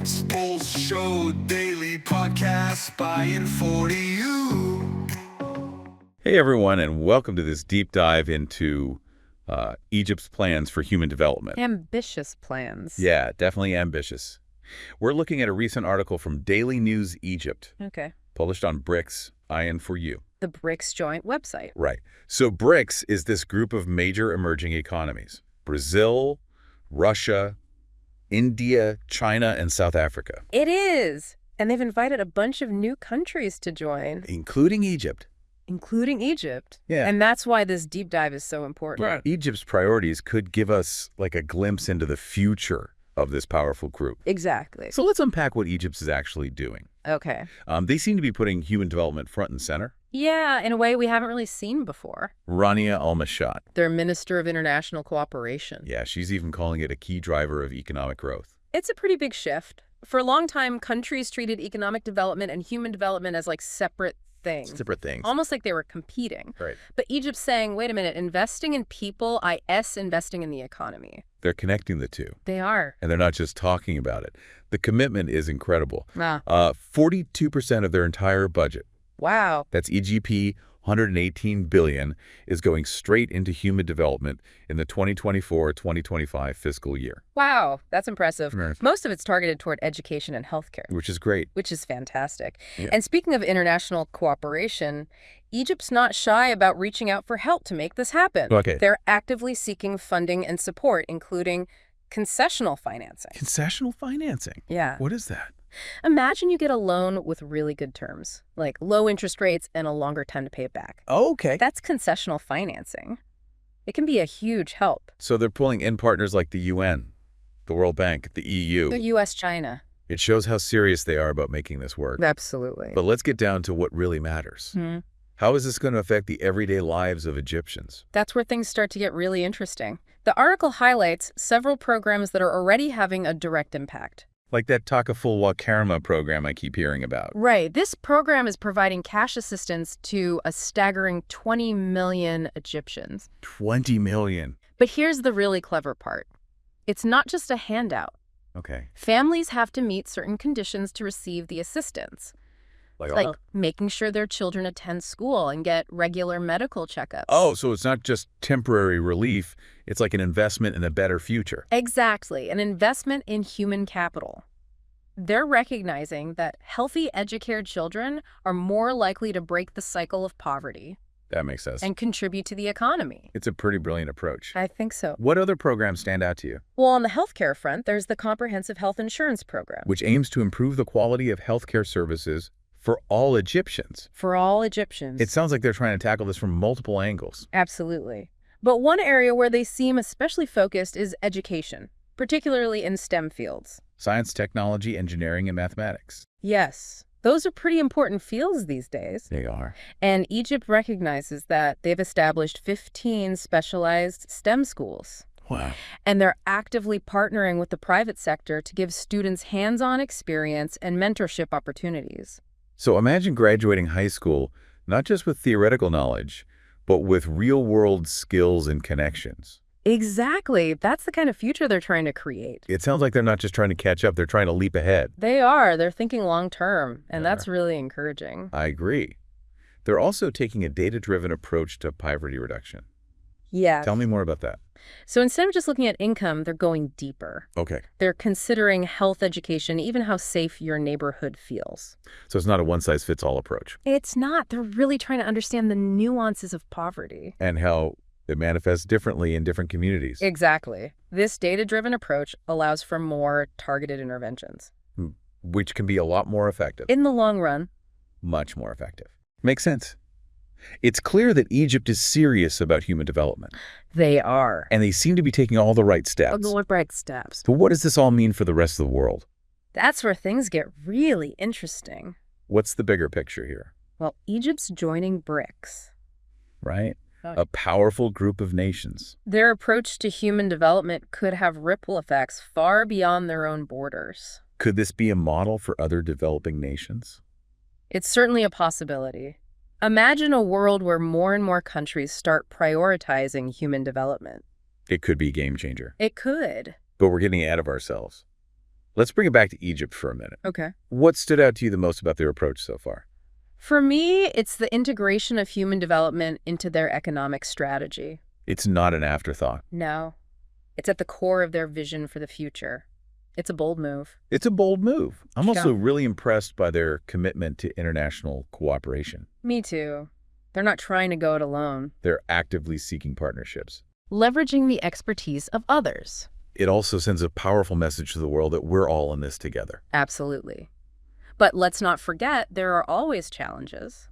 Principles Show daily podcast by and for you. Hey everyone, and welcome to this deep dive into Egypt's plans for human development. Ambitious plans. Yeah, definitely ambitious. We're looking at a recent article from Daily News Egypt, Okay. published on BRICS, IN for you. The BRICS joint website. Right. So BRICS is this group of major emerging economies: Brazil, Russia, India, China, and South Africa. It is. And they've invited a bunch of new countries to join, Including Egypt. including Egypt. Yeah. And that's why this deep dive is so important. Right. Egypt's priorities could give us like a glimpse into the future of this powerful group. Exactly. So let's unpack what Egypt is actually doing. Okay. They seem to be putting human development front and center. Yeah, in a way we haven't really seen before. Rania Al-Mashat. Their Minister of International Cooperation. Yeah, she's even calling it a key driver of economic growth. It's a pretty big shift. For a long time, countries treated economic development and human development as like separate things. Separate things. Almost like they were competing. Right. But Egypt's saying, wait a minute, investing in people, investing in the economy. They're connecting the two. They are. And they're not just talking about it. The commitment is incredible. Wow. 42% of their entire budget, Wow. that's EGP, 118 billion, is going straight into human development in the 2024-2025 fiscal year. Wow. That's impressive. Right. Most of it's targeted toward education and healthcare, Which is great. which is fantastic. Yeah. And speaking of international cooperation, Egypt's not shy about reaching out for help to make this happen. Okay. They're actively seeking funding and support, including concessional financing. Concessional financing. Yeah. What is that? Imagine you get a loan with really good terms, like low interest rates and a longer time to pay it back. Oh, okay. That's concessional financing. It can be a huge help. So they're pulling in partners like the UN, the World Bank, the EU. The U.S., China. It shows how serious they are about making this work. Absolutely. But let's get down to what really matters. How is this going to affect the everyday lives of Egyptians? That's where things start to get really interesting. The article highlights several programs that are already having a direct impact. Like that Takaful Karma program I keep hearing about. Right. This program is providing cash assistance to a staggering 20 million Egyptians. 20 million. But here's the really clever part. It's not just a handout. Okay. Families have to meet certain conditions to receive the assistance, like making sure their children attend school and get regular medical checkups. Oh, so it's not just temporary relief. It's like an investment in a better future. Exactly. An investment in human capital. They're recognizing that healthy, educated children are more likely to break the cycle of poverty That makes sense. and contribute to the economy. It's a pretty brilliant approach. I think so. What other programs stand out to you? Well, on the healthcare front, there's the Comprehensive Health Insurance Program. Which aims to improve the quality of healthcare services for all Egyptians. For all Egyptians. It sounds like they're trying to tackle this from multiple angles. Absolutely. But one area where they seem especially focused is education, particularly in STEM fields. Science, technology, engineering, and mathematics. Yes, those are pretty important fields these days. They are. And Egypt recognizes that they've established 15 specialized STEM schools. Wow. And they're actively partnering with the private sector to give students hands-on experience and mentorship opportunities. So imagine graduating high school, not just with theoretical knowledge, but with real-world skills and connections. Exactly. That's the kind of future they're trying to create. It sounds like they're not just trying to catch up, they're trying to leap ahead. They are. They're thinking long-term, and Yeah. that's really encouraging. I agree. They're also taking a data-driven approach to poverty reduction. Yeah. Tell me more about that. So instead of just looking at income, they're going deeper. Okay. They're considering health education, even how safe your neighborhood feels. So it's not a one-size-fits-all approach. It's not. They're really trying to understand the nuances of poverty. And how it manifests differently in different communities. Exactly. This data-driven approach allows for more targeted interventions. Which can be a lot more effective. In the long run. Much more effective. Makes sense. It's clear that Egypt is serious about human development. They are. And they seem to be taking all the right steps. The right steps. But what does this all mean for the rest of the world? That's where things get really interesting. What's the bigger picture here? Well, Egypt's joining BRICS. Right? Okay. A powerful group of nations. Their approach to human development could have ripple effects far beyond their own borders. Could this be a model for other developing nations? It's certainly a possibility. Imagine a world where more and more countries start prioritizing human development. It could be a game changer. It could. But we're getting ahead of ourselves. Let's bring it back to Egypt for a minute. Okay. What stood out to you the most about their approach so far? For me, it's the integration of human development into their economic strategy. It's not an afterthought. No, it's at the core of their vision for the future. It's a bold move. It's a bold move. I'm also Yeah. really impressed by their commitment to international cooperation. Me too. They're not trying to go it alone. They're actively seeking partnerships. Leveraging the expertise of others. It also sends a powerful message to the world that we're all in this together. Absolutely. But let's not forget there are always challenges.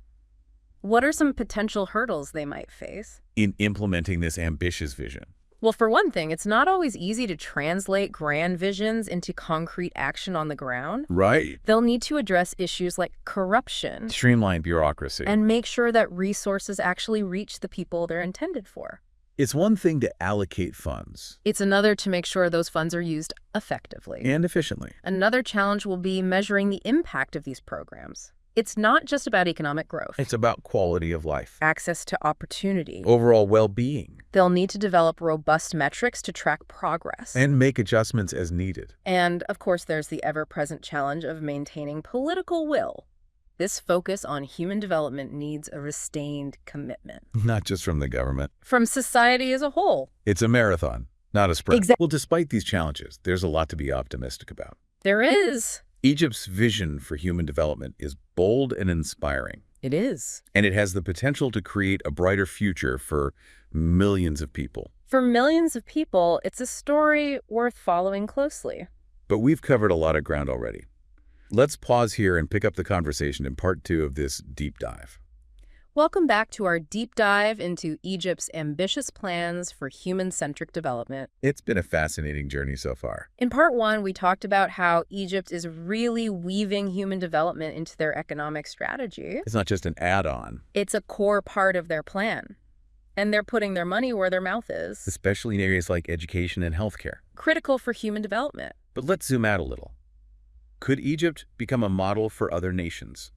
What are some potential hurdles they might face? In implementing this ambitious vision. Well, for one thing, it's not always easy to translate grand visions into concrete action on the ground. Right. They'll need to address issues like corruption Streamline bureaucracy. and make sure that resources actually reach the people they're intended for. It's one thing to allocate funds. It's another to make sure those funds are used effectively. And efficiently. Another challenge will be measuring the impact of these programs. It's not just about economic growth. It's about quality of life. Access to opportunity. Overall well-being. They'll need to develop robust metrics to track progress. And make adjustments as needed. And, of course, there's the ever-present challenge of maintaining political will. This focus on human development needs a sustained commitment. Not just from the government. From society as a whole. It's a marathon, not a sprint. Exactly. Well, despite these challenges, there's a lot to be optimistic about. There is. Egypt's vision for human development is bold and inspiring. It is. And it has the potential to create a brighter future for millions of people. For millions of people, it's a story worth following closely. But we've covered a lot of ground already. Let's pause here and pick up the conversation in part 2 of this deep dive. Welcome back to our deep dive into Egypt's ambitious plans for human-centric development. It's been a fascinating journey so far. In part 1, we talked about how Egypt is really weaving human development into their economic strategy. It's not just an add-on. It's a core part of their plan. And they're putting their money where their mouth is. Especially in areas like education and healthcare. Critical for human development. But let's zoom out a little. Could Egypt become a model for other nations?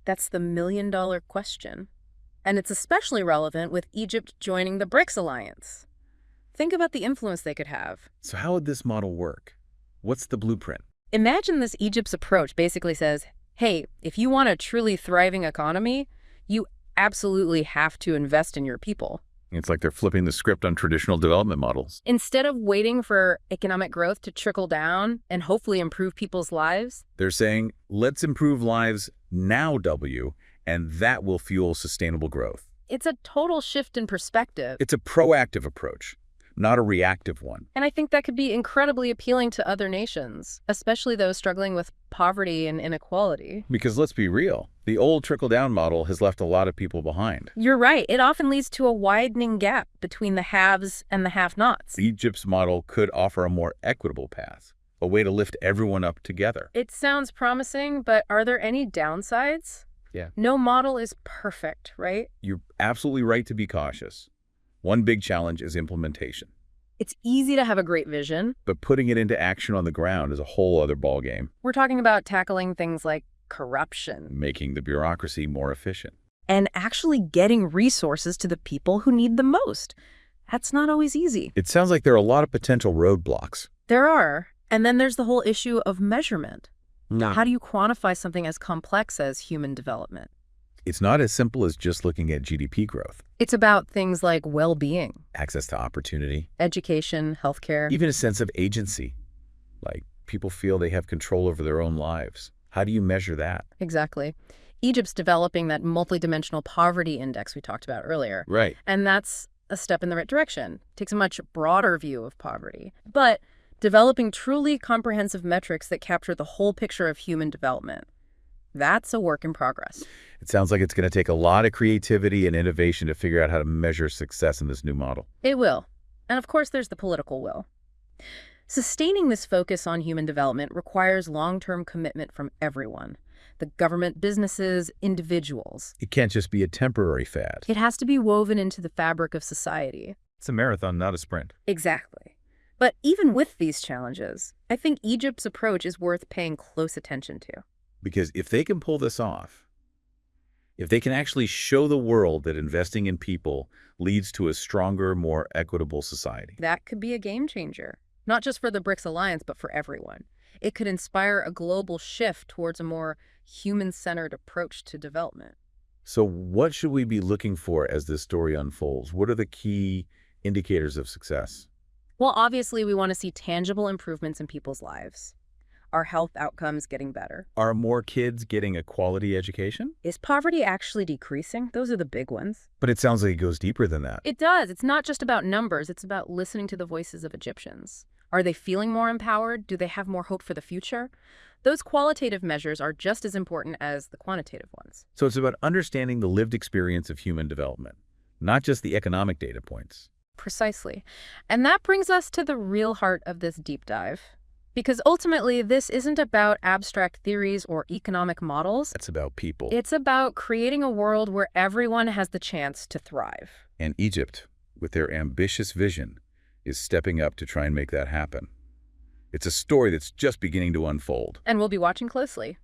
That's the million-dollar question. And it's especially relevant with Egypt joining the BRICS alliance. Think about the influence they could have. So how would this model work? What's the blueprint? Imagine this Egypt's approach basically says, hey, if you want a truly thriving economy, you absolutely have to invest in your people. It's like they're flipping the script on traditional development models. Instead of waiting for economic growth to trickle down and hopefully improve people's lives, They're saying, let's improve lives now, W, and that will fuel sustainable growth. it's a total shift in perspective. It's a proactive approach, not a reactive one. And I think that could be incredibly appealing to other nations, especially those struggling with poverty and inequality. Because let's be real, the old trickle-down model has left a lot of people behind. You're right. It often leads to a widening gap between the haves and the have-nots. Egypt's model could offer a more equitable path, a way to lift everyone up together. It sounds promising, but are there any downsides? Yeah. No model is perfect, right? You're absolutely right to be cautious. One big challenge is implementation. It's easy to have a great vision. But putting it into action on the ground is a whole other ballgame, We're talking about tackling things like corruption making the bureaucracy more efficient. and actually getting resources to the people who need the most. That's not always easy. It sounds like there are a lot of potential roadblocks. There are. And then there's the whole issue of measurement. Nah. How do you quantify something as complex as human development? It's not as simple as just looking at GDP growth, It's about things like well-being, access to opportunity, education, healthcare. even a sense of agency. Like people feel they have control over their own lives. How do you measure that? Exactly. Egypt's developing that multidimensional poverty index we talked about earlier. Right. And that's a step in the right direction. Takes a much broader view of poverty. But developing truly comprehensive metrics that capture the whole picture of human development, that's a work in progress. It sounds like it's going to take a lot of creativity and innovation to figure out how to measure success in this new model. It will. And of course, there's the political will. Sustaining this focus on human development requires long-term commitment from everyone. The government, businesses, individuals. It can't just be a temporary fad. It has to be woven into the fabric of society. It's a marathon, not a sprint. Exactly. But even with these challenges, I think Egypt's approach is worth paying close attention to. Because if they can pull this off, if they can actually show the world that investing in people leads to a stronger, more equitable society. That could be a game changer, not just for the BRICS alliance, but for everyone. It could inspire a global shift towards a more human-centered approach to development. So what should we be looking for as this story unfolds? What are the key indicators of success? Well, obviously, we want to see tangible improvements in people's lives. Are health outcomes getting better? Are more kids getting a quality education? Is poverty actually decreasing? Those are the big ones. But it sounds like it goes deeper than that. It does. It's not just about numbers. It's about listening to the voices of Egyptians. Are they feeling more empowered? Do they have more hope for the future? Those qualitative measures are just as important as the quantitative ones. So it's about understanding the lived experience of human development, not just the economic data points. Precisely. And that brings us to the real heart of this deep dive. Because ultimately, this isn't about abstract theories or economic models. It's about people. It's about creating a world where everyone has the chance to thrive. And Egypt, with their ambitious vision, is stepping up to try and make that happen. It's a story that's just beginning to unfold. And we'll be watching closely.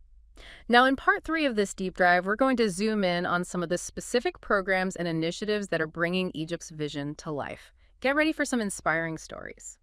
Now, in part 3 of this deep dive, we're going to zoom in on some of the specific programs and initiatives that are bringing Egypt's vision to life. Get ready for some inspiring stories.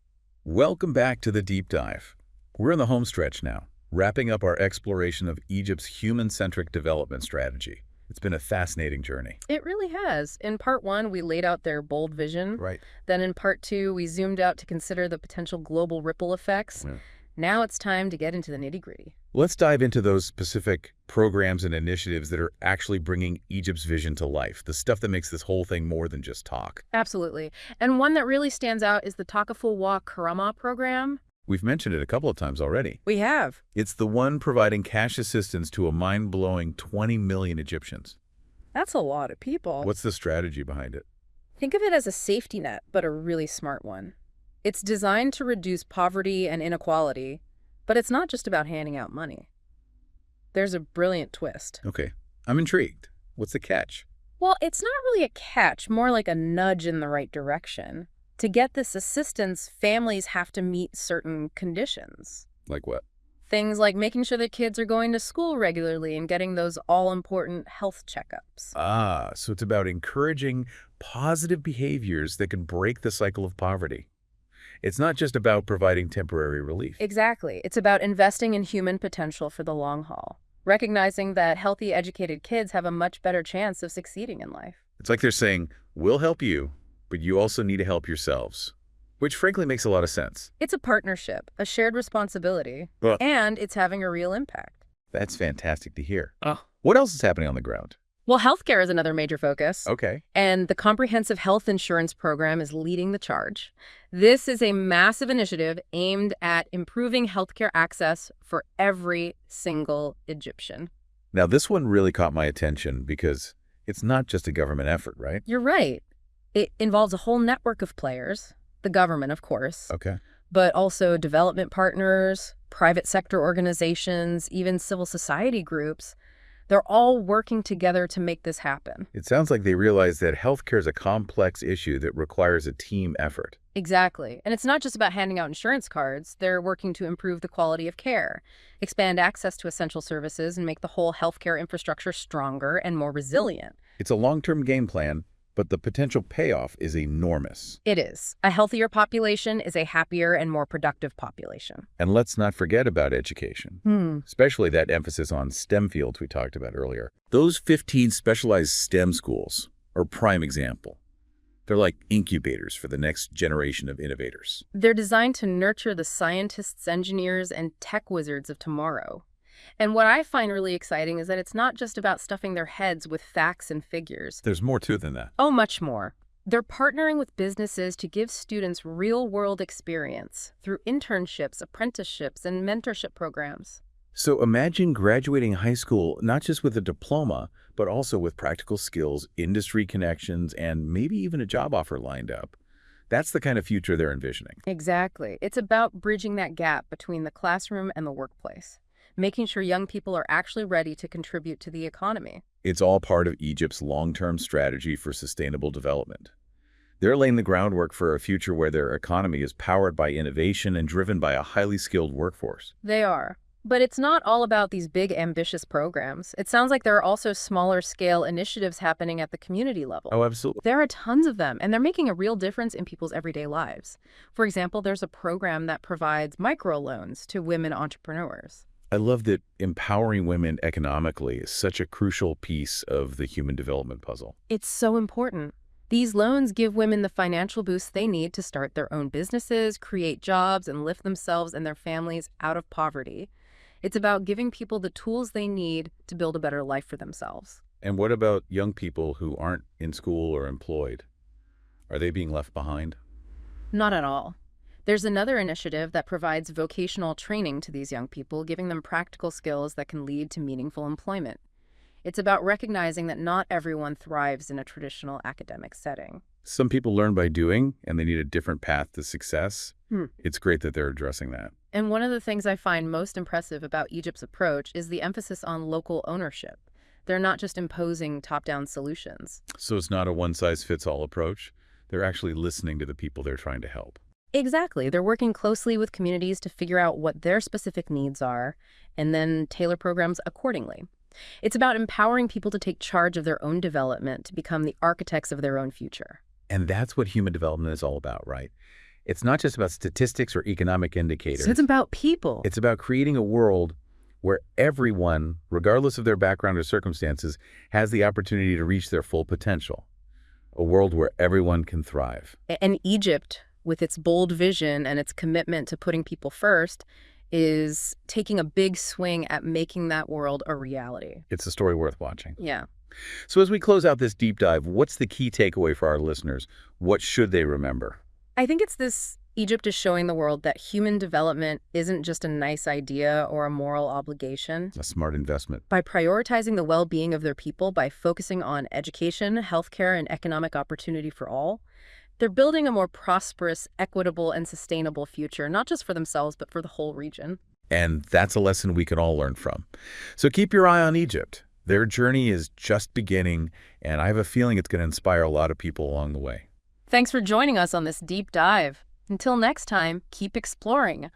Welcome back to the deep dive. We're in the home stretch now, wrapping up our exploration of Egypt's human-centric development strategy. It's been a fascinating journey. It really has. In part 1, we laid out their bold vision. Right. Then in part 2, we zoomed out to consider the potential global ripple effects. Yeah. Now it's time to get into the nitty-gritty. Let's dive into those specific programs and initiatives that are actually bringing Egypt's vision to life, the stuff that makes this whole thing more than just talk. Absolutely. And one that really stands out is the Takaful Karama program. We've mentioned it a couple of times already. We have. It's the one providing cash assistance to a mind-blowing 20 million Egyptians. That's a lot of people. What's the strategy behind it? Think of it as a safety net, but a really smart one. It's designed to reduce poverty and inequality, but it's not just about handing out money. There's a brilliant twist. Okay, I'm intrigued. What's the catch? Well, it's not really a catch, more like a nudge in the right direction. To get this assistance, families have to meet certain conditions. Like what? Things like making sure their kids are going to school regularly and getting those all-important health checkups. Ah, so it's about encouraging positive behaviors that can break the cycle of poverty. It's not just about providing temporary relief. Exactly. It's about investing in human potential for the long haul, recognizing that healthy, educated kids have a much better chance of succeeding in life. It's like they're saying, we'll help you, but you also need to help yourselves, which frankly makes a lot of sense. It's a partnership, a shared responsibility, Well, and it's having a real impact. that's fantastic to hear. Oh. What else is happening on the ground? Well, healthcare is another major focus. Okay. And the Comprehensive Health Insurance Program is leading the charge. This is a massive initiative aimed at improving healthcare access for every single Egyptian. Now, this one really caught my attention because it's not just a government effort, right? You're right. It involves a whole network of players, the government, of course, Okay. but also development partners, private sector organizations, even civil society groups. They're all working together to make this happen. It sounds like they realize that healthcare is a complex issue that requires a team effort. Exactly. And it's not just about handing out insurance cards. They're working to improve the quality of care, expand access to essential services, and make the whole healthcare infrastructure stronger and more resilient. It's a long-term game plan, but the potential payoff is enormous. It is. A healthier population is a happier and more productive population. And let's not forget about education, especially that emphasis on STEM fields we talked about earlier. Those 15 specialized STEM schools are a prime example. They're like incubators for the next generation of innovators. They're designed to nurture the scientists, engineers, and tech wizards of tomorrow. And what I find really exciting is that it's not just about stuffing their heads with facts and figures. There's more to it than that. Oh, much more. They're partnering with businesses to give students real-world experience through internships, apprenticeships, and mentorship programs. So imagine graduating high school not just with a diploma, but also with practical skills, industry connections, and maybe even a job offer lined up. That's the kind of future they're envisioning. Exactly. It's about bridging that gap between the classroom and the workplace, making sure young people are actually ready to contribute to the economy. It's all part of Egypt's long-term strategy for sustainable development. They're laying the groundwork for a future where their economy is powered by innovation and driven by a highly skilled workforce. They are. But it's not all about these big, ambitious programs. It sounds like there are also smaller scale initiatives happening at the community level. Oh, absolutely. There are tons of them, and they're making a real difference in people's everyday lives. For example, there's a program that provides microloans to women entrepreneurs. I love that empowering women economically is such a crucial piece of the human development puzzle. It's so important. These loans give women the financial boost they need to start their own businesses, create jobs, and lift themselves and their families out of poverty. It's about giving people the tools they need to build a better life for themselves. And what about young people who aren't in school or employed? Are they being left behind? Not at all. There's another initiative that provides vocational training to these young people, giving them practical skills that can lead to meaningful employment. It's about recognizing that not everyone thrives in a traditional academic setting. Some people learn by doing, and they need a different path to success. It's great that they're addressing that. And one of the things I find most impressive about Egypt's approach is the emphasis on local ownership. They're not just imposing top-down solutions. So it's not a one-size-fits-all approach. They're actually listening to the people they're trying to help. Exactly. They're working closely with communities to figure out what their specific needs are and then tailor programs accordingly. It's about empowering people to take charge of their own development, to become the architects of their own future. And that's what human development is all about, right? It's not just about statistics or economic indicators. So it's about people. It's about creating a world where everyone, regardless of their background or circumstances, has the opportunity to reach their full potential. A world where everyone can thrive. And Egypt, with its bold vision and its commitment to putting people first, is taking a big swing at making that world a reality. It's a story worth watching. Yeah. So as we close out this deep dive, what's the key takeaway for our listeners? What should they remember? I think it's this: Egypt is showing the world that human development isn't just a nice idea or a moral obligation. A smart investment. By prioritizing the well-being of their people, by focusing on education, healthcare, and economic opportunity for all, they're building a more prosperous, equitable, and sustainable future, not just for themselves, but for the whole region. And that's a lesson we can all learn from. So keep your eye on Egypt. Their journey is just beginning, and I have a feeling it's going to inspire a lot of people along the way. Thanks for joining us on this deep dive. Until next time, keep exploring.